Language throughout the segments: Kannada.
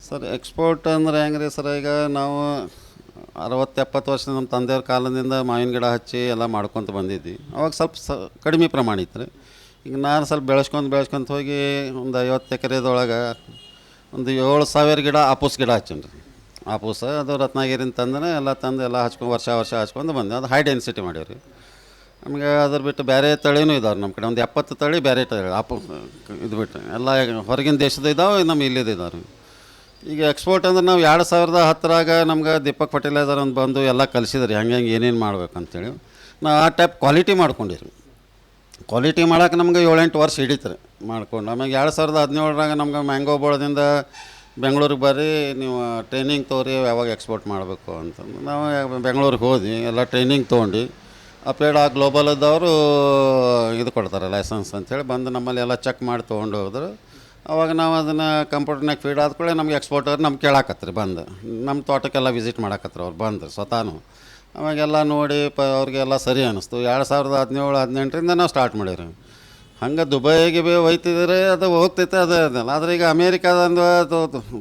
ಸರ್ ಎಕ್ಸ್ಪೋರ್ಟ್ ಅಂದರೆ ಹೆಂಗೆ ರೀ ಸರ್, ಈಗ ನಾವು 60-70 ವರ್ಷದ ನಮ್ಮ ತಂದೆಯವ್ರ ಕಾಲದಿಂದ ಮಾವಿನ ಗಿಡ ಹಚ್ಚಿ ಎಲ್ಲ ಮಾಡ್ಕೊತ ಬಂದಿದ್ವಿ. ಅವಾಗ ಸ್ವಲ್ಪ ಕಡಿಮೆ ಪ್ರಮಾಣ ಇತ್ತು ರೀ. ಈಗ ನಾನು ಸ್ವಲ್ಪ ಬೆಳೆಸ್ಕೊಂತ ಹೋಗಿ ಒಂದು 50 ಎಕರೆದೊಳಗೆ ಒಂದು 7,000 ಗಿಡ ಆಪೂಸ್ ಗಿಡ ಹಚ್ಚೀನಿ ರೀ. ಆಪೂಸ ಅದು ರತ್ನಗಿರಿನ ತಂದ್ರೆ ಎಲ್ಲ ತಂದು ಎಲ್ಲ ಹಚ್ಕೊಂಡು ವರ್ಷ ಹಚ್ಕೊಂಡು ಬಂದೆ. ಅದು ಹೈ ಡೆನ್ಸಿಟಿ ಮಾಡೀವಿ ರೀ. ನಮಗೆ ಅದ್ರ ಬಿಟ್ಟು ಬೇರೆ ತಳಿನೂ ಇದಾವೆ ನಮ್ಮ ಕಡೆ, ಒಂದು 70 ತಳಿ ಬೇರೆ ತಳಿ ಇದು ಬಿಟ್ಟು ಎಲ್ಲ ಹೊರಗಿನ ದೇಶದ ಇದ್ದಾವೆ, ನಮ್ಮ ಇಲ್ಲಿದ್ದು ಇದಾವೆ. ಈಗ ಎಕ್ಸ್ಪೋರ್ಟ್ ಅಂದ್ರೆ ನಾವು 2010ರಾಗ ನಮ್ಗೆ ದೀಪಕ್ ಫರ್ಟಿಲೈಸರ್ ಅಂತ ಬಂದು ಎಲ್ಲ ಕಲಿಸಿದ್ರಿ ಹೆಂಗೆ ಏನೇನು ಮಾಡ್ಬೇಕು ಅಂತೇಳಿ. ನಾವು ಆ ಟೈಪ್ ಕ್ವಾಲಿಟಿ ಮಾಡ್ಕೊಂಡಿರಿ. ಕ್ವಾಲಿಟಿ ಮಾಡೋಕೆ ನಮ್ಗೆ 7-8 ವರ್ಷ ಹಿಡಿತಾರೆ ಮಾಡ್ಕೊಂಡು. ಆಮೇಲೆ 2017ರಾಗ ನಮ್ಗೆ ಮ್ಯಾಂಗೋ ಬೋಳದಿಂದ ಬೆಂಗಳೂರಿಗೆ ಬರ್ರಿ, ನೀವು ಟ್ರೈನಿಂಗ್ ತೊಗೊರಿ ಯಾವಾಗ ಎಕ್ಸ್ಪೋರ್ಟ್ ಮಾಡಬೇಕು ಅಂತಂದು ನಾವು ಬೆಂಗಳೂರಿಗೆ ಹೋದ್ವಿ. ಎಲ್ಲ ಟ್ರೈನಿಂಗ್ ತೊಗೊಂಡು ಅಪೇಡ ಗ್ಲೋಬಲದವರು ಇದು ಕೊಡ್ತಾರೆ ಲೈಸೆನ್ಸ್ ಅಂಥೇಳಿ ಬಂದು ನಮ್ಮಲ್ಲಿ ಎಲ್ಲ ಚೆಕ್ ಮಾಡಿ ತೊಗೊಂಡು ಹೋದ್ರು. ಅವಾಗ ನಾವು ಅದನ್ನು ಕಂಪ್ಯೂಟರ್ನಾಗ ಫೀಡ್ ಆದ ಕೂಡಲೇ ನಮ್ಗೆ ಎಕ್ಸ್ಪೋರ್ಟರ್ ನಮ್ಗೆ ಕೇಳಾಕತ್ರಿ ಬಂದು, ನಮ್ಮ ತೋಟಕ್ಕೆಲ್ಲ ವಿಸಿಟ್ ಮಾಡಾಕತ್ರಿ ಅವ್ರು ಬಂದು ಸ್ವತಃ. ಅವಾಗೆಲ್ಲ ನೋಡಿ ಅವ್ರಿಗೆಲ್ಲ ಸರಿ ಅನ್ನಿಸ್ತು. 2017-18ರಿಂದ ನಾವು ಸ್ಟಾರ್ಟ್ ಮಾಡೀವಿ. ಹಂಗೆ ದುಬೈಗೆ ಹೋಯ್ತಿದ್ರೆ ಅದು ಹೋಗ್ತೈತೆ ಅದಲ್ಲ. ಆದರೆ ಈಗ ಅಮೇರಿಕಾದಂದು ಅದು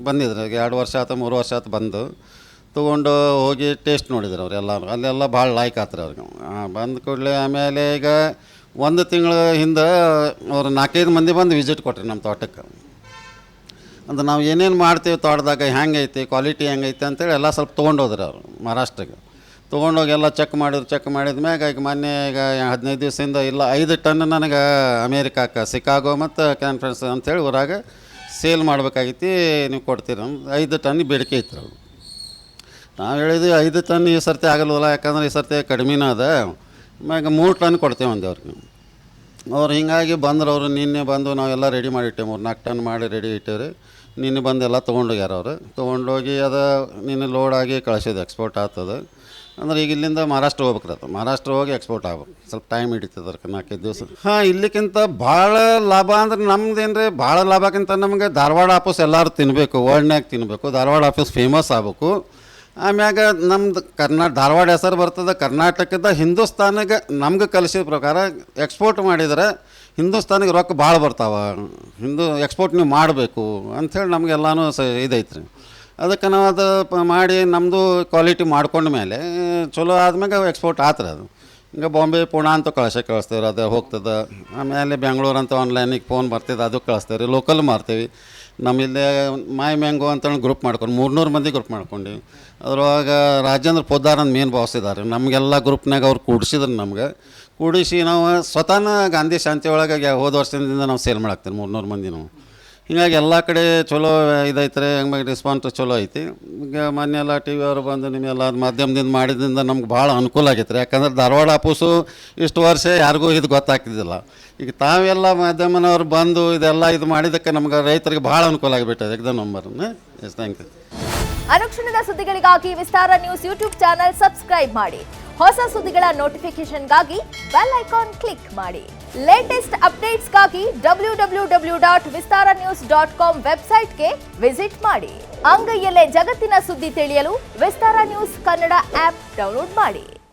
ಬಂದಿದ್ರು. ಈಗ 2 ವರ್ಷ ಆಯ್ತು 3 ವರ್ಷ ಆಯ್ತು ಬಂದು ತೊಗೊಂಡು ಹೋಗಿ ಟೇಸ್ಟ್ ನೋಡಿದ್ರು ಅವರೆಲ್ಲ. ಅಲ್ಲೆಲ್ಲ ಭಾಳ ಲೈಕ್ ಆತ್ರಿ ಅವ್ರಿಗೆ. ಬಂದ ಕೂಡಲೇ ಆಮೇಲೆ ಈಗ 1 ತಿಂಗಳ ಹಿಂದೆ ಅವ್ರು 4-5 ಮಂದಿ ಬಂದು ವಿಸಿಟ್ ಕೊಟ್ರಿ ನಮ್ಮ ತೋಟಕ್ಕೆ. ಅಂದ್ರೆ ನಾವು ಏನೇನು ಮಾಡ್ತೀವಿ ತೋಟದಾಗ ಹೆಂಗೈತಿ ಕ್ವಾಲಿಟಿ ಹೆಂಗೈತಿ ಅಂತೇಳಿ ಎಲ್ಲ ಸ್ವಲ್ಪ ತೊಗೊಂಡೋದ್ರಿ ಅವರು ಮಹಾರಾಷ್ಟ್ರಕ್ಕೆ. ತೊಗೊಂಡೋಗಿ ಎಲ್ಲ ಚೆಕ್ ಮಾಡಿದ ಮ್ಯಾಗ ಈಗ ಮೊನ್ನೆ ಈಗ 15 ದಿವಸದಿಂದ ಇಲ್ಲ 5 ಟನ್ ನನಗೆ ಅಮೇರಿಕಾಕ್ಕೆ ಶಿಕಾಗೋ ಮತ್ತು ಕಾನ್ಫರೆನ್ಸ್ ಅಂಥೇಳಿ ಊರಾಗ ಸೇಲ್ ಮಾಡಬೇಕಾಗೈತಿ, ನೀವು ಕೊಡ್ತೀರ 5 ಟನ್ ಬೇಡಿಕೆ ಇತ್ತು. ಅವ್ರು ನಾವು ಹೇಳಿದ್ವಿ 5 ಟನ್ ಈ ಸರ್ತಿ ಆಗಲ್ವಲ್ಲ, ಯಾಕಂದ್ರೆ ಈ ಸರ್ತಿ ಕಡಿಮೆನೇ ಅದ, ಮ್ಯಾಗ 3 ಟನ್ ಕೊಡ್ತೇವೆ ಅಂದೆ ಅವ್ರಿಗೆ. ಅವ್ರು ಹಿಂಗಾಗಿ ಬಂದ್ರೆ ಅವರು ನಿನ್ನೆ ಬಂದು ನಾವೆಲ್ಲ ರೆಡಿ ಮಾಡಿಟ್ಟೇವೆ, 3-4 ಟನ್ ಮಾಡಿ ರೆಡಿ ಇಟ್ಟೇವ್ರಿ. ನಿನ್ನೆ ಬಂದು ಎಲ್ಲ ತೊಗೊಂಡೋಗ್ಯಾರ ಅವರು. ತೊಗೊಂಡೋಗಿ ಅದು ನಿನ್ನೆ ಲೋಡ್ ಆಗಿ ಕಳಿಸಿದ್ದು ಎಕ್ಸ್ಪೋರ್ಟ್ ಆಗ್ತದೆ. ಅಂದ್ರೆ ಈಗ ಇಲ್ಲಿಂದ ಮಹಾರಾಷ್ಟ್ರ ಹೋಗ್ಬೇಕ್ರತ್ತ, ಮಹಾರಾಷ್ಟ್ರ ಹೋಗಿ ಎಕ್ಸ್ಪೋರ್ಟ್ ಆಗ್ಬೇಕು. ಸ್ವಲ್ಪ ಟೈಮ್ ಹಿಡಿತದೆ ಅದಕ್ಕೆ 4-5 ದಿವಸ. ಇಲ್ಲಿಕ್ಕಿಂತ ಭಾಳ ಲಾಭ ಅಂದ್ರೆ ನಮ್ದೇನು ರೀ, ಭಾಳ ಲಾಭಕ್ಕಿಂತ ನಮಗೆ ಧಾರವಾಡ ಆಫೀಸ್ ಎಲ್ಲರೂ ತಿನ್ನಬೇಕು, ವರ್ಲ್ಡ್ನಾಗ ತಿನ್ನಬೇಕು, ಧಾರವಾಡ ಆಫೀಸ್ ಫೇಮಸ್ ಆಗ್ಬೇಕು. ಆಮ್ಯಾಗ ನಮ್ದು ಧಾರವಾಡ ಹೆಸರು ಬರ್ತದೆ ಕರ್ನಾಟಕದ. ಹಿಂದೂಸ್ತಾನಿಗೆ ನಮ್ಗೆ ಕಲಿಸಿದ ಪ್ರಕಾರ ಎಕ್ಸ್ಪೋರ್ಟ್ ಮಾಡಿದ್ರೆ ಹಿಂದೂಸ್ತಾನಿಗೆ ರೊಕ್ಕ ಭಾಳ ಬರ್ತಾವೆ, ಎಕ್ಸ್ಪೋರ್ಟ್ ನೀವು ಮಾಡಬೇಕು ಅಂಥೇಳಿ ನಮಗೆಲ್ಲನೂ ಇದೈತೆ ರೀ. ಅದಕ್ಕೆ ನಾವು ಅದು ಮಾಡಿ ನಮ್ಮದು ಕ್ವಾಲಿಟಿ ಮಾಡ್ಕೊಂಡ ಮೇಲೆ ಚಲೋ ಆದ್ಮೇಲೆ ಎಕ್ಸ್ಪೋರ್ಟ್ ಆತ್ರಿ. ಅದು ಹಿಂಗೆ ಬಾಂಬೆ ಪುಣೆ ಅಂತ ಕಳಿಸ್ತೇವೆ, ಅದು ಹೋಗ್ತದೆ. ಆಮೇಲೆ ಬೆಂಗಳೂರು ಅಂತ ಆನ್ಲೈನಿಗೆ ಫೋನ್ ಬರ್ತಿದೆ, ಅದು ಕಳಿಸ್ತೇವೆ ರೀ. ಲೋಕಲ್ ಮಾರ್ತೀವಿ. ನಮ್ಮಿಲ್ಲೇ ಮೈ ಮ್ಯಾಂಗೋ ಅಂತೇಳಿ ಗ್ರೂಪ್ ಮಾಡ್ಕೊಂಡು 300 ಮಂದಿ ಗ್ರೂಪ್ ಮಾಡ್ಕೊಂಡು ಅದ್ರೊಳಗೆ ರಾಜೇಂದ್ರ ಪೋದ್ದಾರ್ ಅಂತ ಮೇನ್ ಬಾಸ್ ಇದ್ದಾರೆ. ನಮಗೆಲ್ಲ ಗ್ರೂಪ್ನಾಗ ಅವ್ರು ಕೂಡಿಸಿದ್ರು. ನಮ್ಗೆ ಕೂಡಿಸಿ ನಾವು ಸ್ವತಃ ಗಾಂಧಿ ಶಾಂತಿ ಒಳಗೆ ಹೋದ ವರ್ಷದಿಂದ ನಾವು ಸೇಲ್ ಮಾಡಾಕ್ತೀವಿ 300 ಮಂದಿ ನಾವು. ಹೀಗಾಗಿ ಎಲ್ಲ ಕಡೆ ಚಲೋ ಇದೈತೆ, ಹಂಗೆ ರೆಸ್ಪಾನ್ಸ್ ಚಲೋ ಐತಿ. ಈಗ ಮೊನ್ನೆ ಎಲ್ಲ ಟಿ ವಿ ಅವರು ಬಂದು ನಿಮಗೆಲ್ಲ ಮಾಧ್ಯಮದಿಂದ ಮಾಡಿದ್ರಿಂದ ನಮ್ಗೆ ಭಾಳ ಅನುಕೂಲ ಆಗೈತೆ ರೀ. ಯಾಕಂದ್ರೆ ಧಾರವಾಡ ಆಫೀಸು ಇಷ್ಟು ವರ್ಷ ಯಾರಿಗೂ ಇದು ಗೊತ್ತಾಗ್ತಿದ್ದಿಲ್ಲ. ಈಗ ತಾವೆಲ್ಲ ಮಾಧ್ಯಮನವ್ರು ಬಂದು ಇದೆಲ್ಲ ಇದು ಮಾಡಿದ್ದಕ್ಕೆ ನಮ್ಗೆ ರೈತರಿಗೆ ಭಾಳ ಅನುಕೂಲ ಆಗಿಬಿಟ್ಟದೆ. ಎಕ್ದಮ್ ನಂಬರ್. S, thank you. ಅನುಕ್ಷಣದ ಸುದ್ದಿಗಳಿಗಾಗಿ Vistara news YouTube channel subscribe ಮಾಡಿ. ಹೊಸ ಸುದ್ದಿಗಳ ನೋಟಿಫಿಕೇಶನ್ಗಾಗಿ ಬೆಲ್ ಐಕಾನ್ ಕ್ಲಿಕ್ ಮಾಡಿ. ಲೇಟೆಸ್ಟ್ ಅಪ್ಡೇಟ್ಸ್ಗಾಗಿ www.vistaranews.com ವೆಬ್ಸೈಟ್ಗೆ ವಿಸಿಟ್ ಮಾಡಿ. ಅಂಗೈಯಲ್ಲೇ ಜಗತ್ತಿನ ಸುದ್ದಿ ತಿಳಿಯಲು Vistara news Kannada app download ಮಾಡಿ.